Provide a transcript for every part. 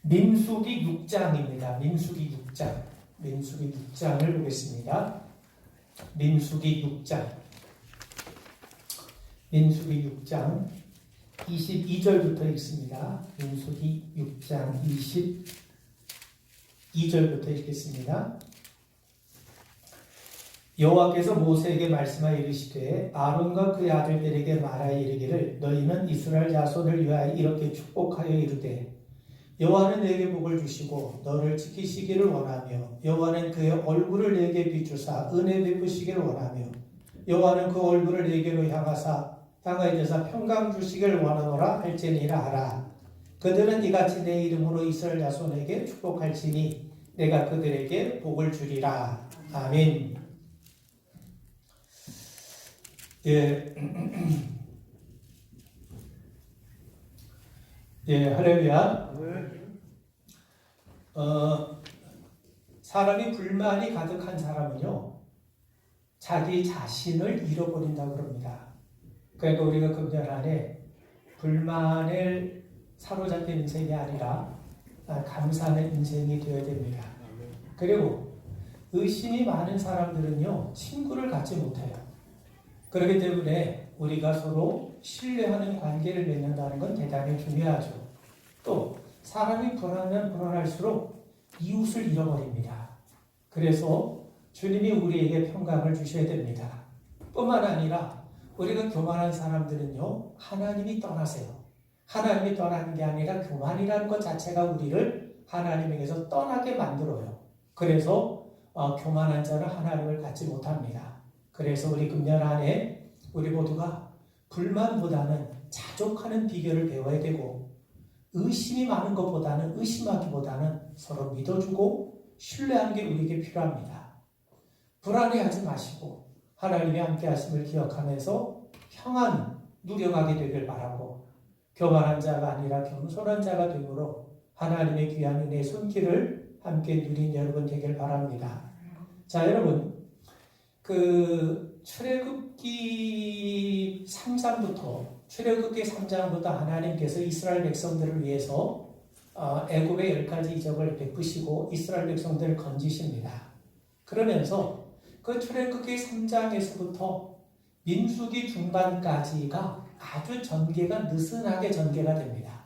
민수기 6장입니다. 민수기 6장. 민수기 6장을 보겠습니다. 민수기 6장. 민수기 6장 22절부터 읽습니다. 민수기 6장 22절부터 읽겠습니다. 여호와께서 모세에게 말씀하여 이르시되 아론과 그의 아들들에게 말하여 이르기를 너희는 이스라엘 자손을 위하여 이렇게 축복하여 이르되 여호와는 내게 복을 주시고 너를 지키시기를 원하며 여호와는 그의 얼굴을 내게 비추사 은혜 베푸시기를 원하며 여호와는 그 얼굴을 내게로 향하여서 평강 주시기를 원하노라 할지니라 하라. 그들은 이같이 내 이름으로 이스라엘 자손에게 축복할지니 내가 그들에게 복을 주리라. 아멘. 예, 예, 할렐루야. 사람이 불만이 가득한 사람은요, 자기 자신을 잃어버린다고 그럽니다. 그러니까 우리가 금년 안에 불만을 사로잡힌 인생이 아니라 감사하는 인생이 되어야 됩니다. 그리고 의심이 많은 사람들은요, 친구를 갖지 못해요. 그렇기 때문에 우리가 서로 신뢰하는 관계를 맺는다는 건 대단히 중요하죠. 또 사람이 불안하면 불안할수록 이웃을 잃어버립니다. 그래서 주님이 우리에게 평강을 주셔야 됩니다. 뿐만 아니라 우리가 교만한 사람들은요, 하나님이 떠나세요. 하나님이 떠나는 게 아니라 교만이라는 것 자체가 우리를 하나님에게서 떠나게 만들어요. 그래서 교만한 자는 하나님을 갖지 못합니다. 그래서 우리 금년 안에 우리 모두가 불만보다는 자족하는 비결을 배워야 되고 의심이 많은 것보다는 의심하기보다는 서로 믿어주고 신뢰하는 게 우리에게 필요합니다. 불안해하지 마시고 하나님의 함께 하심을 기억하면서 평안 누려가게 되길 바라고 교만한 자가 아니라 겸손한 자가 되므로 하나님의 귀한 은혜의 손길을 함께 누린 여러분 되길 바랍니다. 자, 여러분 출애굽기 3장부터 하나님께서 이스라엘 백성들을 위해서 애굽의 10가지 이적을 베푸시고 이스라엘 백성들을 건지십니다. 그러면서 그 출애굽기 3장에서부터 민수기 중반까지가 아주 전개가 느슨하게 전개가 됩니다.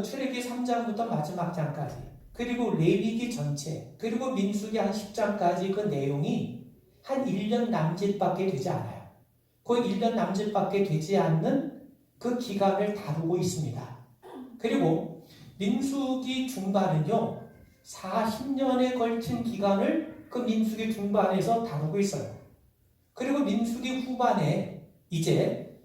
출애굽기 3장부터 마지막 장까지 그리고 레위기 전체, 그리고 민수기 한 10장까지 그 내용이 한 1년 남짓밖에 되지 않아요. 그 1년 남짓밖에 되지 않는 그 기간을 다루고 있습니다. 그리고 민수기 중반은요, 40년에 걸친 기간을 그 민수기 중반에서 다루고 있어요. 그리고 민수기 후반에 이제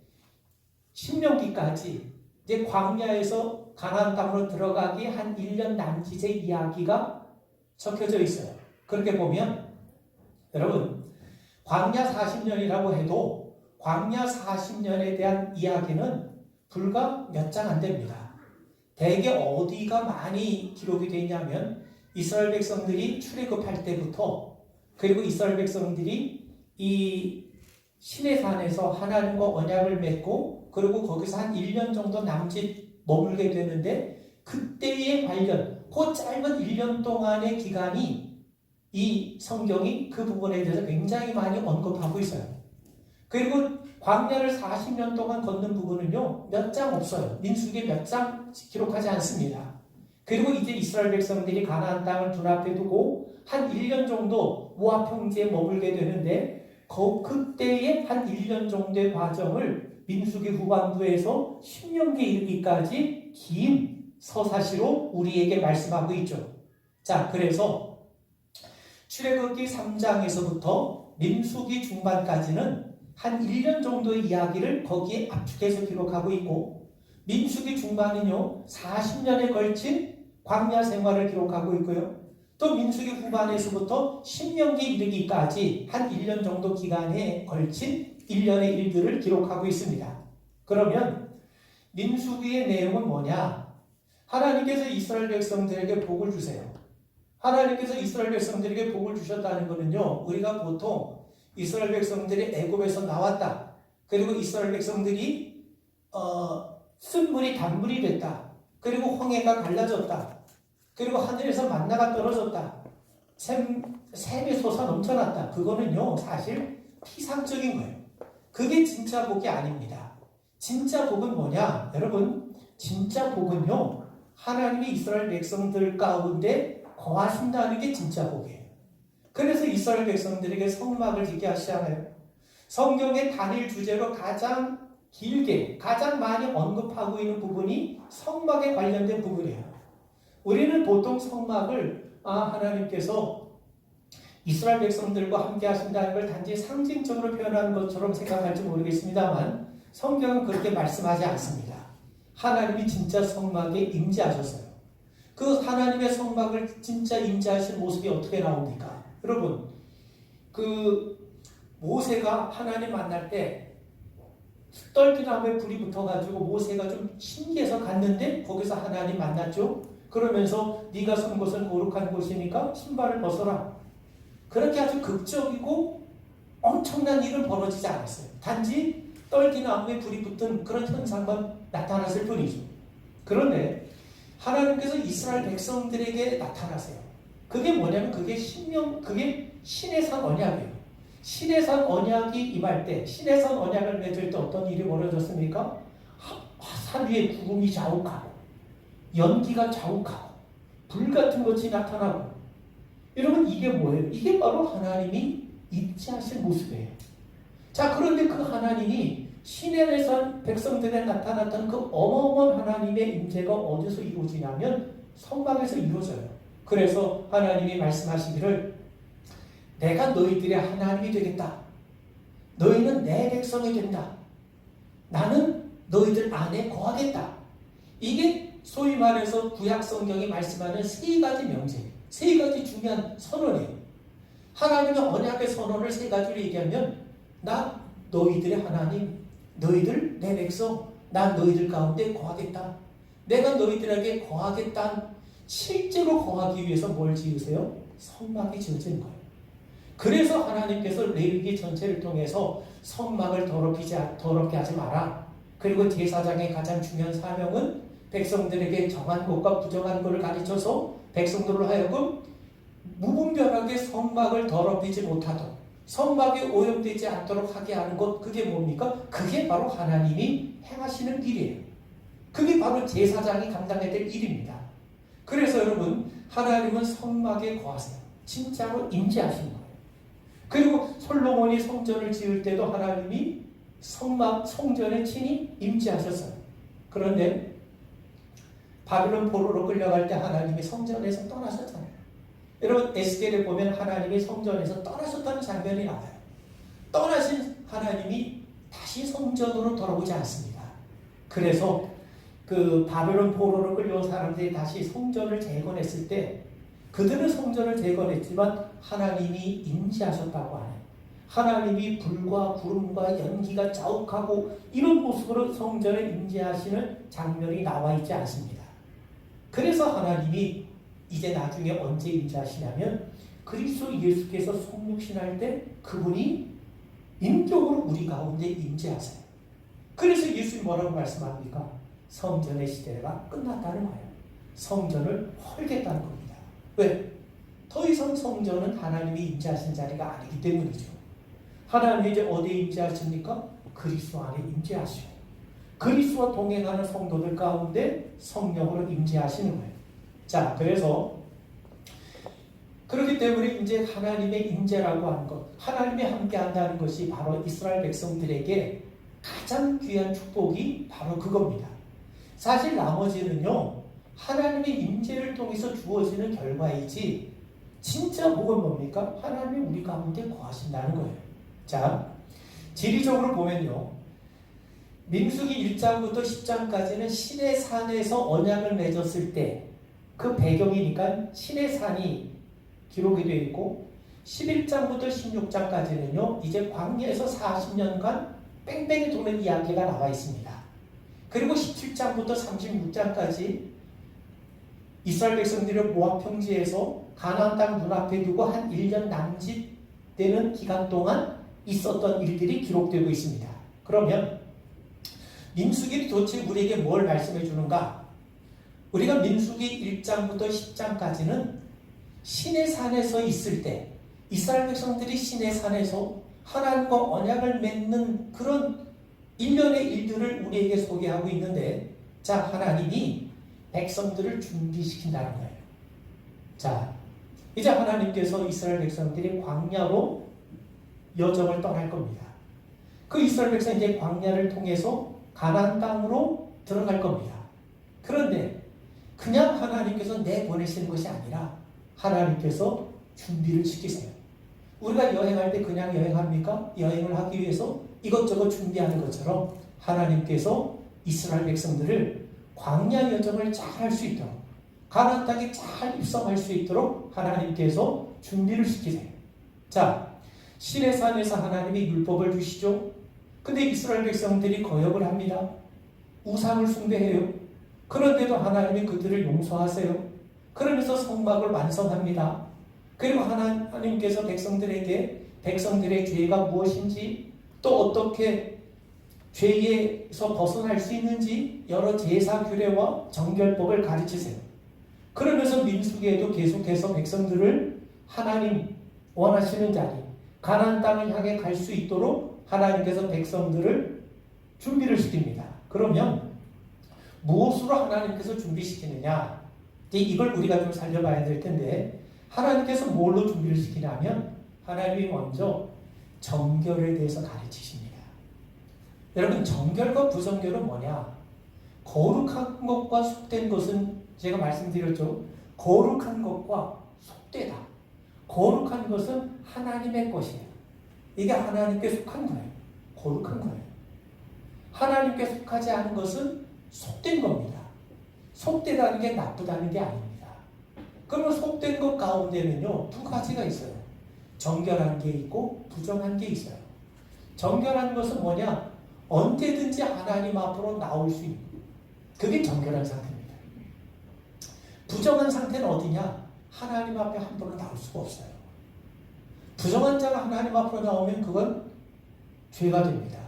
신명기까지 이제 광야에서 가나안 땅으로 들어가기 한 1년 남짓의 이야기가 적혀져 있어요. 그렇게 보면 여러분 광야 40년이라고 해도 광야 40년에 대한 이야기는 불과 몇 장 안 됩니다. 대개 어디가 많이 기록이 되어 있냐면 이스라엘 백성들이 출애굽할 때부터 그리고 이스라엘 백성들이 이 시내산에서 하나님과 언약을 맺고 그리고 거기서 한 1년 정도 남짓 머물게 되는데 그때의 관련, 그 짧은 1년 동안의 기간이 이 성경이 그 부분에 대해서 굉장히 많이 언급하고 있어요. 그리고 광야를 40년 동안 걷는 부분은요, 몇 장 없어요. 민수기에 몇 장 기록하지 않습니다. 그리고 이제 이스라엘 백성들이 가나안 땅을 눈앞에 두고 한 1년 정도 모압 평지에 머물게 되는데 그때의 한 1년 정도의 과정을 민수기 후반부에서 신명기에 이르기까지 긴 서사시로 우리에게 말씀하고 있죠. 자, 그래서 출애굽기 3장에서부터 민수기 중반까지는 한 1년 정도의 이야기를 거기에 압축해서 기록하고 있고 민수기 중반은요 40년에 걸친 광야 생활을 기록하고 있고요. 또 민수기 후반에서부터 신명기에 이르기까지 한 1년 정도 기간에 걸친 1년의 일들을 기록하고 있습니다. 그러면 민수기의 내용은 뭐냐? 하나님께서 이스라엘 백성들에게 복을 주세요. 하나님께서 이스라엘 백성들에게 복을 주셨다는 것은요, 우리가 보통 이스라엘 백성들이 애굽에서 나왔다. 그리고 이스라엘 백성들이 쓴 물이 단물이 됐다. 그리고 홍해가 갈라졌다. 그리고 하늘에서 만나가 떨어졌다. 샘이 솟아 넘쳐났다. 그거는요, 사실 피상적인 거예요. 그게 진짜 복이 아닙니다. 진짜 복은 뭐냐? 여러분, 진짜 복은요, 하나님이 이스라엘 백성들 가운데 거하신다는 게 진짜 복이에요. 그래서 이스라엘 백성들에게 성막을 짓게 하시잖아요. 성경의 단일 주제로 가장 길게, 가장 많이 언급하고 있는 부분이 성막에 관련된 부분이에요. 우리는 보통 성막을 하나님께서 이스라엘 백성들과 함께 하신다는 걸 단지 상징적으로 표현하는 것처럼 생각할지 모르겠습니다만 성경은 그렇게 말씀하지 않습니다. 하나님이 진짜 성막에 임재하셨어요. 그 하나님의 성막을 진짜 임재하신 모습이 어떻게 나옵니까? 여러분, 그 모세가 하나님 만날 때 떨기나무에 불이 붙어가지고 모세가 좀 신기해서 갔는데 거기서 하나님 만났죠. 그러면서 네가 선 곳은 거룩한 곳이니까 신발을 벗어라. 그렇게 아주 극적이고 엄청난 일은 벌어지지 않았어요. 단지 떨기나무에 불이 붙은 그런 현상만 나타났을 뿐이죠. 그런데 하나님께서 이스라엘 백성들에게 나타나세요. 그게 뭐냐면 그게 신의 산 언약이에요. 신의 산 언약이 임할 때, 신의 산 언약을 맺을 때 어떤 일이 벌어졌습니까? 산 위에 구름이 자욱하고 연기가 자욱하고 불 같은 것이 나타나고. 여러분, 이게 뭐예요? 이게 바로 하나님이 임재하실 모습이에요. 자, 그런데 그 하나님이 신의 산 백성들에 나타났던 그 어마어마한 하나님의 임재가 어디서 이루어지냐면 성막에서 이루어져요. 그래서 하나님이 말씀하시기를 내가 너희들의 하나님이 되겠다. 너희는 내 백성이 된다. 나는 너희들 안에 거하겠다. 이게 소위 말해서 구약 성경이 말씀하는 세 가지 명제, 세 가지 중요한 선언이에요. 하나님의 언약의 선언을 세 가지로 얘기하면 나 너희들의 하나님, 너희들 내 백성, 난 너희들 가운데 거하겠다. 내가 너희들에게 거하겠다. 실제로 거하기 위해서 뭘 지으세요? 성막이 지어진 거예요. 그래서 하나님께서 레위기 전체를 통해서 성막을 더럽게 하지 마라. 그리고 제사장의 가장 중요한 사명은 백성들에게 정한 것과 부정한 것을 가르쳐서 백성들로 하여금 무분별하게 성막을 더럽히지 못하도록, 성막에 오염되지 않도록 하게 하는 것, 그게 뭡니까? 그게 바로 하나님이 행하시는 일이에요. 그게 바로 제사장이 감당해야 될 일입니다. 그래서 여러분, 하나님은 성막에 거하세요. 진짜로 임재하신 거예요. 그리고 솔로몬이 성전을 지을 때도 하나님이 성전에 친히 임재하셨어요. 그런데 바빌론 포로로 끌려갈 때 하나님이 성전에서 떠나셨잖아요. 여러분, 에스겔에 보면 하나님이 성전에서 떠나셨다는 장면이 나와요. 떠나신 하나님이 다시 성전으로 돌아오지 않습니다. 그래서 그 바벨론 포로로 끌려온 사람들이 다시 성전을 재건했을 때 그들은 성전을 재건했지만 하나님이 임재하셨다고 하네요. 하나님이 불과 구름과 연기가 자욱하고 이런 모습으로 성전에 임재하시는 장면이 나와 있지 않습니다. 그래서 하나님이 이제 나중에 언제 임재하시냐면 그리스도 예수께서 성육신할 때 그분이 인격으로 우리 가운데 임재하세요. 그래서 예수님이 뭐라고 말씀합니까? 성전의 시대가 끝났다는 거예요. 성전을 헐겠다는 겁니다. 왜? 더 이상 성전은 하나님이 임재하신 자리가 아니기 때문이죠. 하나님이 이제 어디에 임재하십니까? 그리스도 안에 임재하시고 그리스도와 동행하는 성도들 가운데 성령으로 임재하시는 거예요. 자, 그래서 그렇기 때문에 이제 하나님의 임재라고 하는 것, 하나님이 함께 한다는 것이 바로 이스라엘 백성들에게 가장 귀한 축복이 바로 그겁니다. 사실 나머지는요, 하나님의 임재를 통해서 주어지는 결과이지 진짜 복은 뭡니까? 하나님이 우리 가운데 거하신다는 거예요. 자, 지리적으로 보면요, 민수기 1장부터 10장까지는 신의 산에서 언약을 맺었을 때 그 배경이니까 신의 산이 기록이 되어 있고 11장부터 16장까지는요 이제 광야에서 40년간 뺑뺑이 도는 이야기가 나와 있습니다. 그리고 17장부터 36장까지 이스라엘 백성들이 모압 평지에서 가나안 땅 눈앞에 두고 한 1년 남짓되는 기간 동안 있었던 일들이 기록되고 있습니다. 그러면 민수기는 도대체 우리에게 뭘 말씀해 주는가? 우리가 민수기 1장부터 10장까지는 시내 산에서 있을 때 이스라엘 백성들이 시내 산에서 하나님과 언약을 맺는 그런 일련의 일들을 우리에게 소개하고 있는데, 자, 하나님이 백성들을 준비시킨다는 거예요. 자, 이제 하나님께서 이스라엘 백성들이 광야로 여정을 떠날 겁니다. 그 이스라엘 백성이 이제 광야를 통해서 가나안 땅으로 들어갈 겁니다. 그런데 그냥 하나님께서 내보내시는 것이 아니라 하나님께서 준비를 시키세요. 우리가 여행할 때 그냥 여행합니까? 여행을 하기 위해서 이것저것 준비하는 것처럼 하나님께서 이스라엘 백성들을 광야 여정을 잘 할 수 있도록, 가나안 땅에 잘 입성할 수 있도록 하나님께서 준비를 시키세요. 자, 시내산에서 하나님이 율법을 주시죠. 근데 이스라엘 백성들이 거역을 합니다. 우상을 숭배해요. 그런데도 하나님이 그들을 용서하세요. 그러면서 성막을 완성합니다. 그리고 하나님께서 백성들의 죄가 무엇인지, 또 어떻게 죄에서 벗어날 수 있는지 여러 제사 규례와 정결법을 가르치세요. 그러면서 민수기에도 계속해서 백성들을 하나님 원하시는 자리, 가나안 땅을 향해 갈 수 있도록 하나님께서 백성들을 준비를 시킵니다. 그러면 무엇으로 하나님께서 준비시키느냐? 이걸 우리가 좀 살펴봐야 될 텐데, 하나님께서 뭘로 준비를 시키냐면 하나님이 먼저 정결에 대해서 가르치십니다. 여러분, 정결과 부정결은 뭐냐? 거룩한 것과 속된 것은 제가 말씀드렸죠. 거룩한 것과 속되다. 거룩한 것은 하나님의 것이에요. 이게 하나님께 속한 거예요. 거룩한 거예요. 하나님께 속하지 않은 것은 속된 겁니다. 속되다는 게 나쁘다는 게 아닙니다. 그러면 속된 것 가운데는요, 두 가지가 있어요. 정결한 게 있고 부정한 게 있어요. 정결한 것은 뭐냐? 언제든지 하나님 앞으로 나올 수 있는, 그게 정결한 상태입니다. 부정한 상태는 어디냐? 하나님 앞에 함부로 나올 수가 없어요. 부정한 자가 하나님 앞으로 나오면 그건 죄가 됩니다.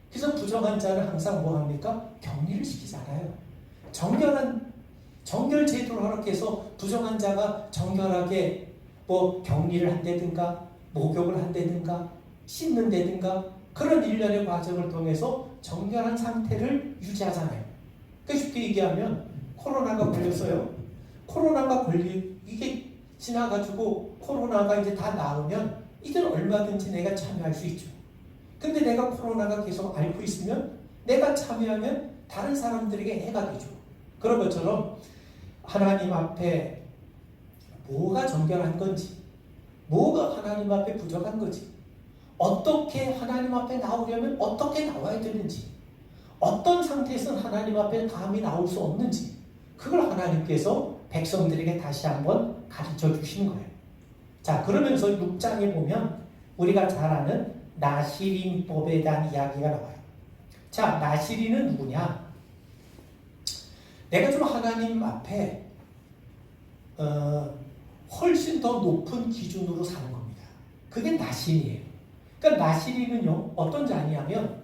그래서 부정한 자는 항상 뭐 합니까? 격리를 시키잖아요. 정결 제도를 허락해서 부정한 자가 정결하게 뭐 격리를 한다든가 목욕을 한다든가 씻는다든가 그런 일련의 과정을 통해서 정결한 상태를 유지하잖아요. 그러니까 쉽게 얘기하면 코로나가 걸렸어요. 이게 지나가지고 코로나가 이제 다 나으면 이제 얼마든지 내가 참여할 수 있죠. 근데 내가 코로나가 계속 앓고 있으면 내가 참여하면 다른 사람들에게 해가 되죠. 그런 것처럼 하나님 앞에 뭐가 정결한 건지, 뭐가 하나님 앞에 부족한 건지, 어떻게 하나님 앞에 나오려면 어떻게 나와야 되는지, 어떤 상태에서는 하나님 앞에 감히 나올 수 없는지, 그걸 하나님께서 백성들에게 다시 한번 가르쳐 주시는 거예요. 자, 그러면서 6장에 보면 우리가 잘 아는 나시린법에 대한 이야기가 나와요. 자, 나시린은 누구냐? 내가 좀 하나님 앞에 훨씬 더 높은 기준으로 사는 겁니다. 그게 나시린이에요. 그러니까 나시린은요, 어떤 자냐면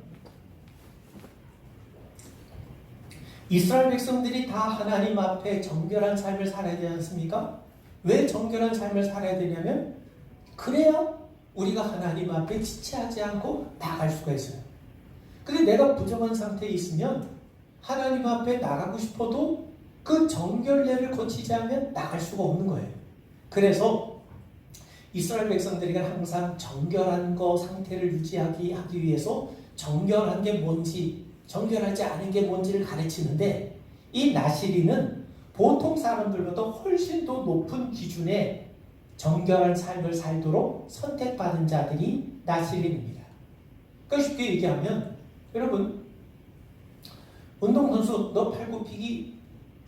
이스라엘 백성들이 다 하나님 앞에 정결한 삶을 살아야 되지 않습니까? 왜 정결한 삶을 살아야 되냐면 그래야 우리가 하나님 앞에 지체하지 않고 나갈 수가 있어요. 근데 내가 부정한 상태에 있으면 하나님 앞에 나가고 싶어도 그 정결례를 거치지 않으면 나갈 수가 없는 거예요. 그래서 이스라엘 백성들이 항상 정결한 거 상태를 유지하기 위해서 정결한 게 뭔지, 정결하지 않은 게 뭔지를 가르치는데, 이 나시린은 보통 사람들보다 훨씬 더 높은 기준의 정결한 삶을 살도록 선택받은 자들이 나시린입니다. 그러니까 쉽게 얘기하면, 여러분, 운동선수 너 팔굽히기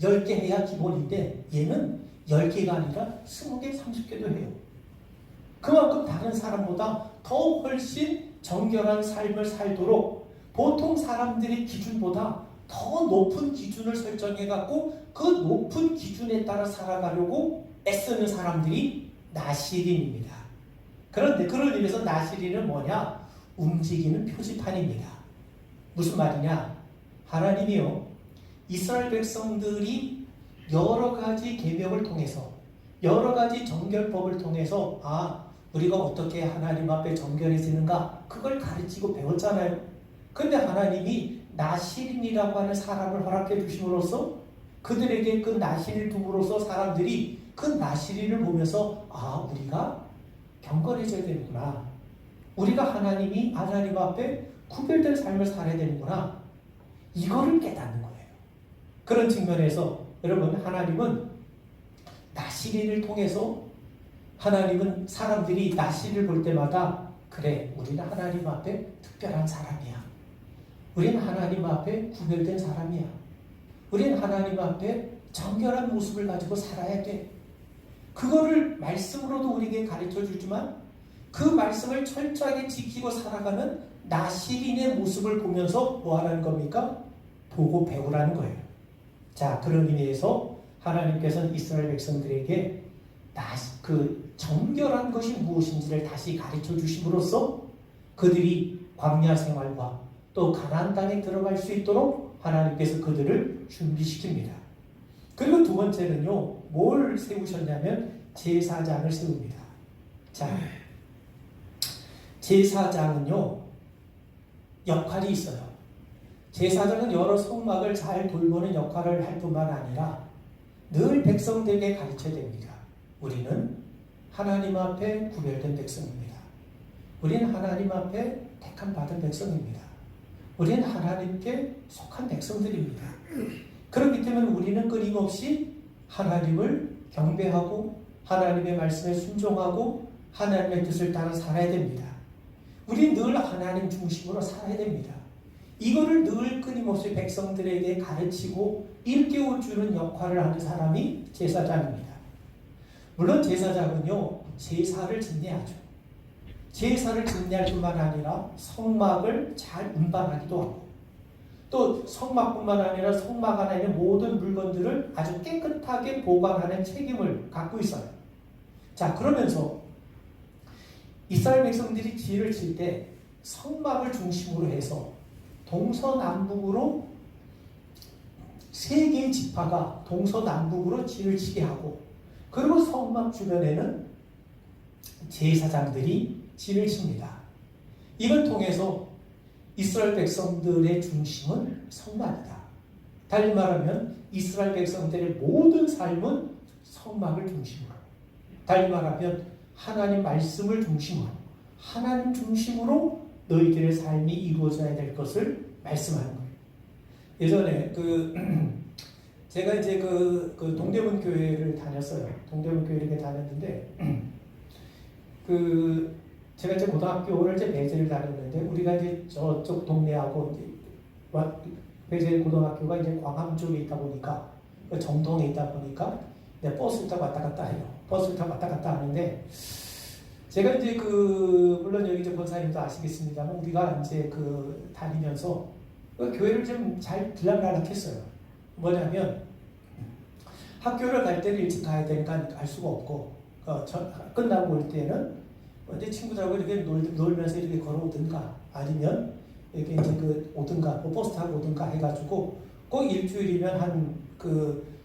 10개 해야 기본인데 얘는 10개가 아니라 20개, 30개도 해요. 그만큼 다른 사람보다 더 훨씬 정결한 삶을 살도록 보통 사람들의 기준보다 더 높은 기준을 설정해갖고 그 높은 기준에 따라 살아가려고 애쓰는 사람들이 나시린입니다. 그런데 그런 의미에서 나시린은 뭐냐? 움직이는 표지판입니다. 무슨 말이냐? 하나님이요, 이스라엘 백성들이 여러 가지 계명을 통해서 여러 가지 정결법을 통해서 우리가 어떻게 하나님 앞에 정결해지는가 그걸 가르치고 배웠잖아요. 근데 하나님이 나실인이라고 하는 사람을 허락해 주심으로써 그들에게 그 나실을 둠으로써 사람들이 그 나실인을 보면서 우리가 경건해져야 되는구나. 우리가 하나님 앞에 구별된 삶을 살아야 되는구나. 이거를 깨닫는 거예요. 그런 측면에서 여러분, 하나님은 나실인을 통해서 하나님은 사람들이 나실을 볼 때마다 그래, 우리는 하나님 앞에 특별한 사람이야. 우리는 하나님 앞에 구별된 사람이야. 우리는 하나님 앞에 정결한 모습을 가지고 살아야 돼. 그거를 말씀으로도 우리에게 가르쳐 주지만 그 말씀을 철저하게 지키고 살아가는 나실인의 모습을 보면서 뭐 하라는 겁니까? 보고 배우라는 거예요. 자, 그런 의미에서 하나님께서는 이스라엘 백성들에게 그 정결한 것이 무엇인지를 다시 가르쳐 주심으로써 그들이 광야 생활과 또 가나안 땅에 들어갈 수 있도록 하나님께서 그들을 준비시킵니다. 그리고 두 번째는요, 뭘 세우셨냐면 제사장을 세웁니다. 자, 제사장은요, 역할이 있어요. 제사장은 여러 성막을 잘 돌보는 역할을 할 뿐만 아니라 늘 백성들에게 가르쳐야 됩니다. 우리는 하나님 앞에 구별된 백성입니다. 우리는 하나님 앞에 택함 받은 백성입니다. 우리는 하나님께 속한 백성들입니다. 그렇기 때문에 우리는 끊임없이 하나님을 경배하고 하나님의 말씀에 순종하고 하나님의 뜻을 따라 살아야 됩니다. 우리는 늘 하나님 중심으로 살아야 됩니다. 이거를 늘 끊임없이 백성들에게 가르치고 일깨워주는 역할을 하는 사람이 제사장입니다. 물론 제사장은요, 제사를 집례하죠. 제사를 집례할 뿐만 아니라 성막을 잘 운반하기도 하고 또 성막뿐만 아니라 성막 안에 있는 모든 물건들을 아주 깨끗하게 보관하는 책임을 갖고 있어요. 자, 그러면서 이스라엘 백성들이 진을 칠 때 성막을 중심으로 해서 동서남북으로 세 개의 지파가 동서남북으로 진을 치게 하고 그리고 성막 주변에는 제사장들이 진을 칩니다. 이걸 통해서 이스라엘 백성들의 중심은 성막이다. 달리 말하면 이스라엘 백성들의 모든 삶은 성막을 중심으로, 달리 말하면 하나님 말씀을 중심으로, 하나님 중심으로 너희들의 삶이 이루어져야 될 것을 말씀하는 거예요. 예전에 제가 이제 동대문 교회를 다녔어요. 동대문 교회를 이렇게 다녔는데 제가 이제 고등학교를 이제 배재를 다녔는데 우리가 이제 저쪽 동네하고 이제 배재 고등학교가 이제 광암 쪽에 있다 보니까 정동에 있다 보니까 버스를 타고 왔다 갔다 해요. 버스를 타고 왔다 갔다 하는데 제가 이제 물론 여기 이제 권사님도 아시겠습니다만 우리가 이제 다니면서 교회를 좀 잘 들락날락했어요. 뭐냐면 학교를 갈 때는 일찍 가야 되니까 갈 수가 없고 끝나고 올 때는 이제 친구들하고 이렇게 놀면서 이렇게 걸어오든가 아니면 이렇게 이제 오든가 버스 타고 오든가 해가지고 꼭 일주일이면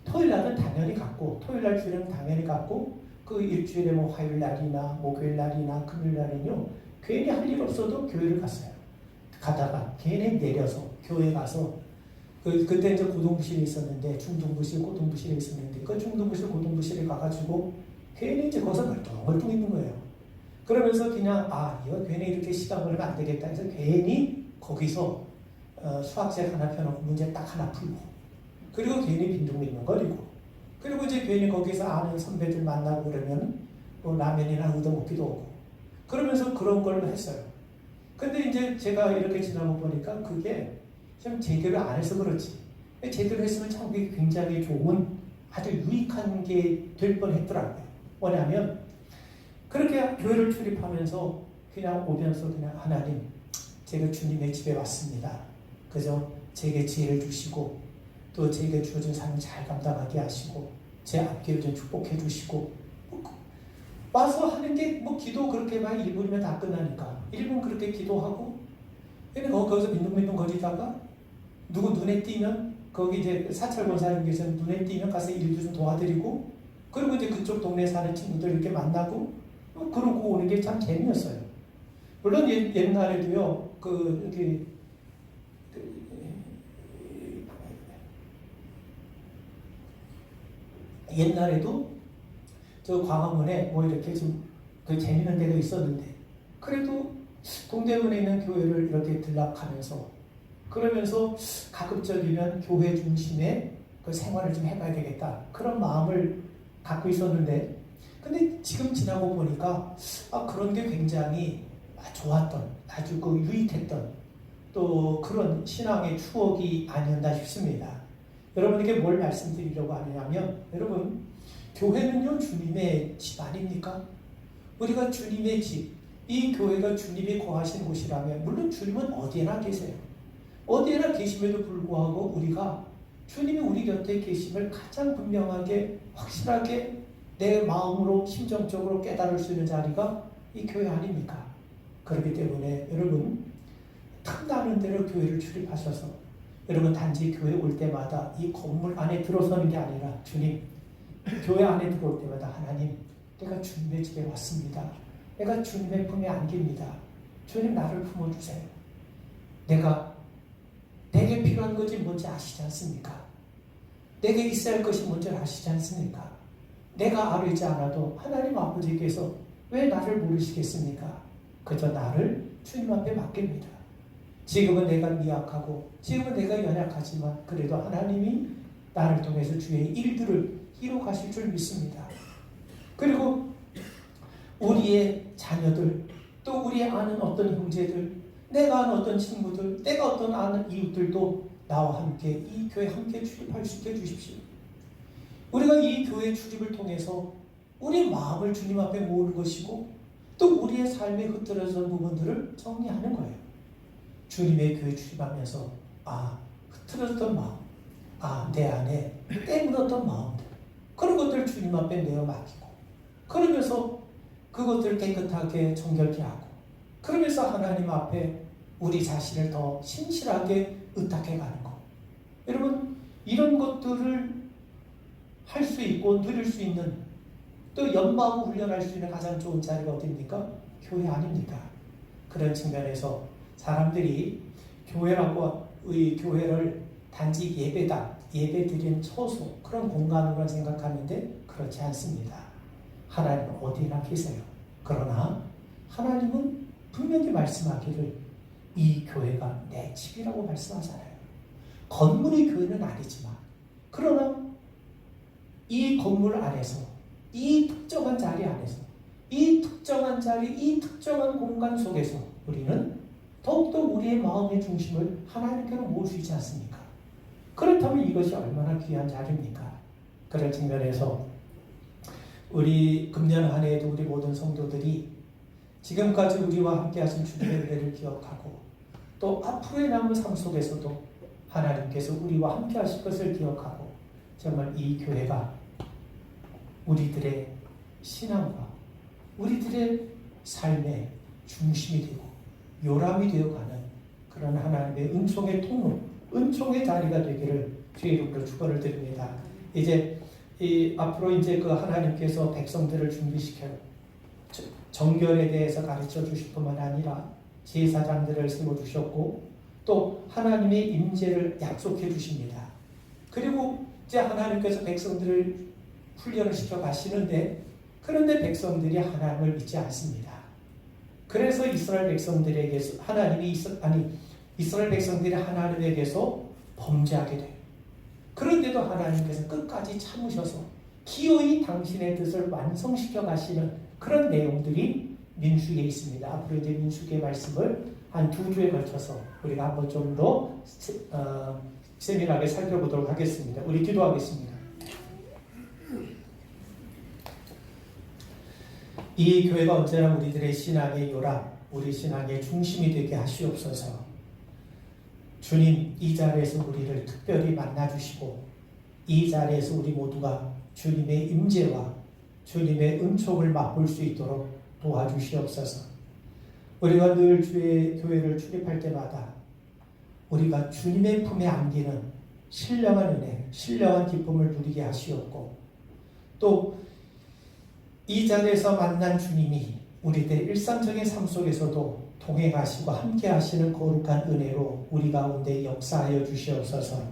토요일 날은 당연히 갔고 토요일 날 주일은 당연히 갔고 일주일에 뭐 화요일 날이나 목요일 날이나 금요일 날은요 괜히 할 일 없어도 교회를 갔어요. 가다가 괜히 내려서 교회 가서 그때 이제 고등부실에 있었는데 중등부실 고등부실에 있었는데 중등부실 고등부실에 가가지고 괜히 이제 거기서 멀뚱멀뚱 있는 거예요. 그러면서 그냥 이거 괜히 이렇게 시간 걸리면 안 되겠다 해서 괜히 거기서 수학책 하나 펴놓고 문제 딱 하나 풀고 그리고 괜히 빈둥빈둥거리고 그리고 이제 괜히 거기서 아는 선배들 만나고 그러면 뭐 라면이나 우동 먹기도 하고 그러면서 그런 걸 했어요. 근데 이제 제가 이렇게 지나고 보니까 그게 좀 제대로 안 해서 그렇지 제대로 했으면 참 그게 굉장히 좋은 아주 유익한 게 될 뻔했더라고요. 뭐냐면 그렇게 교회를 출입하면서 그냥 오면서 그냥 하나님 제가 주님의 집에 왔습니다. 그죠? 제게 지혜를 주시고 또 제게 주어진 삶을 잘 감당하게 하시고 제 앞길을 좀 축복해 주시고 와서 하는 게 기도 그렇게 막 1분이면 다 끝나니까 1분 그렇게 기도하고 거기서 민둥민둥 거리다가 누구 눈에 띄면 거기 이제 사찰 권사님께서는 눈에 띄면 가서 일도 좀 도와드리고, 그리고 이제 그쪽 동네 사는 친구들 이렇게 만나고, 그러고 오는 게 참 재미였어요. 물론 옛날에도요, 이렇게 옛날에도 저 광화문에 뭐 이렇게 좀 재밌는 데가 있었는데, 그래도 동대문에 있는 교회를 이렇게 들락하면서, 그러면서 가급적이면 교회 중심의 그 생활을 좀 해봐야 되겠다, 그런 마음을 갖고 있었는데, 근데 지금 지나고 보니까 그런 게 굉장히 좋았던, 아주 유익했던 또 그런 신앙의 추억이 아니었나 싶습니다. 여러분에게 뭘 말씀드리려고 하냐면, 여러분, 교회는요 주님의 집 아닙니까? 우리가 주님의 집, 이 교회가 주님이 거하신 곳이라면, 물론 주님은 어디에나 계세요. 어디에나 계심에도 불구하고 우리가 주님이 우리 곁에 계심을 가장 분명하게 확실하게 내 마음으로 심정적으로 깨달을 수 있는 자리가 이 교회 아닙니까? 그렇기 때문에 여러분, 탐나는 대로 교회를 출입하셔서, 여러분 단지 교회 올 때마다 이 건물 안에 들어서는 게 아니라, 주님, 교회 안에 들어올 때마다 하나님, 내가 주님의 집에 왔습니다. 내가 주님의 품에 안깁니다. 주님, 나를 품어주세요. 내게 필요한 것이 뭔지 아시지 않습니까? 내게 있어야 할 것이 뭔지 아시지 않습니까? 내가 알지 않아도 하나님 아버지께서 왜 나를 모르시겠습니까? 그저 나를 주님 앞에 맡깁니다. 지금은 내가 미약하고 지금은 내가 연약하지만 그래도 하나님이 나를 통해서 주의 일들을 이루가실 줄 믿습니다. 그리고 우리의 자녀들, 또 우리 아는 어떤 형제들, 내가 아는 어떤 친구들, 내가 어떤 아는 이웃들도 나와 함께 이 교회에 함께 출입할 수 있게 해주십시오. 우리가 이 교회 출입을 통해서 우리 마음을 주님 앞에 모으는 것이고, 또 우리의 삶에 흐트러진 부분들을 정리하는 거예요. 주님의 교회 출입하면서 흐트러졌던 마음, 내 안에 때묻었던 마음들, 그런 것들을 주님 앞에 내어 맡기고, 그러면서 그것들을 깨끗하게 정결케 하고, 그러면서 하나님 앞에 우리 자신을 더 신실하게 의탁해 가는 것. 여러분, 이런 것들을 할 수 있고 누릴 수 있는, 또 연마하고 훈련할 수 있는 가장 좋은 자리가 어디입니까? 교회 아닙니까? 그런 측면에서 사람들이 교회를 단지 예배당, 예배 드리는 처소, 그런 공간으로만 생각하는데 그렇지 않습니다. 하나님은 어디나 계세요. 그러나 하나님은 분명히 말씀하기를 이 교회가 내 집이라고 말씀하잖아요. 건물이 교회는 아니지만, 그러나 이 건물 안에서, 이 특정한 자리 안에서, 이 특정한 자리, 이 특정한 공간 속에서 우리는 더욱더 우리의 마음의 중심을 하나님께로 모을 수 있지 않습니까? 그렇다면 이것이 얼마나 귀한 자리입니까? 그런 측면에서 우리 금년 한 해에도 우리 모든 성도들이 지금까지 우리와 함께 하신 주님의 은혜를 기억하고, 또 앞으로의 남은 삶 속에서도 하나님께서 우리와 함께 하실 것을 기억하고, 정말 이 교회가 우리들의 신앙과 우리들의 삶의 중심이 되고 요람이 되어가는 그런 하나님의 은총의 통로, 은총의 자리가 되기를 주의 이름으로 축원을 드립니다. 이제 앞으로 이제 그 하나님께서 백성들을 준비시켜요. 정결에 대해서 가르쳐 주실 뿐만 아니라 제사장들을 세워주셨고, 또 하나님의 임재를 약속해 주십니다. 그리고 이제 하나님께서 백성들을 훈련을 시켜 가시는데, 그런데 백성들이 하나님을 믿지 않습니다. 그래서 이스라엘 백성들에게서 이스라엘 백성들이 하나님에게서 범죄하게 돼요. 그런데도 하나님께서 끝까지 참으셔서 기어이 당신의 뜻을 완성시켜 가시는 그런 내용들이 민수기에 있습니다. 앞으로 이제 민수기의 말씀을 한 2주에 걸쳐서 우리가 한번 좀 더 세밀하게 살펴보도록 하겠습니다. 우리 기도하겠습니다. 이 교회가 언제나 우리들의 신앙의 요람, 우리 신앙의 중심이 되게 하시옵소서. 주님, 이 자리에서 우리를 특별히 만나주시고, 이 자리에서 우리 모두가 주님의 임재와 주님의 은총을 맛볼 수 있도록 도와주시옵소서. 우리가 늘 주의 교회를 출입할 때마다 우리가 주님의 품에 안기는 신령한 은혜, 신령한 기쁨을 누리게 하시옵고 또 이 자리에서 만난 주님이 우리들 일상적인 삶 속에서도 동행하시고 함께 하시는 거룩한 은혜로 우리 가운데 역사하여 주시옵소서.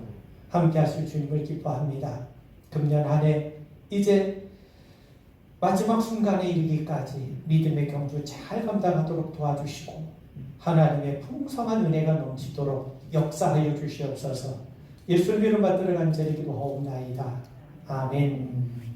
함께 하실 주님을 기뻐합니다. 금년 한 해 이제 마지막 순간에 이르기까지 믿음의 경주 잘 감당하도록 도와주시고 하나님의 풍성한 은혜가 넘치도록 역사하여 주시옵소서. 예수님 이름 받들어 간절히 기도하옵나이다. 아멘.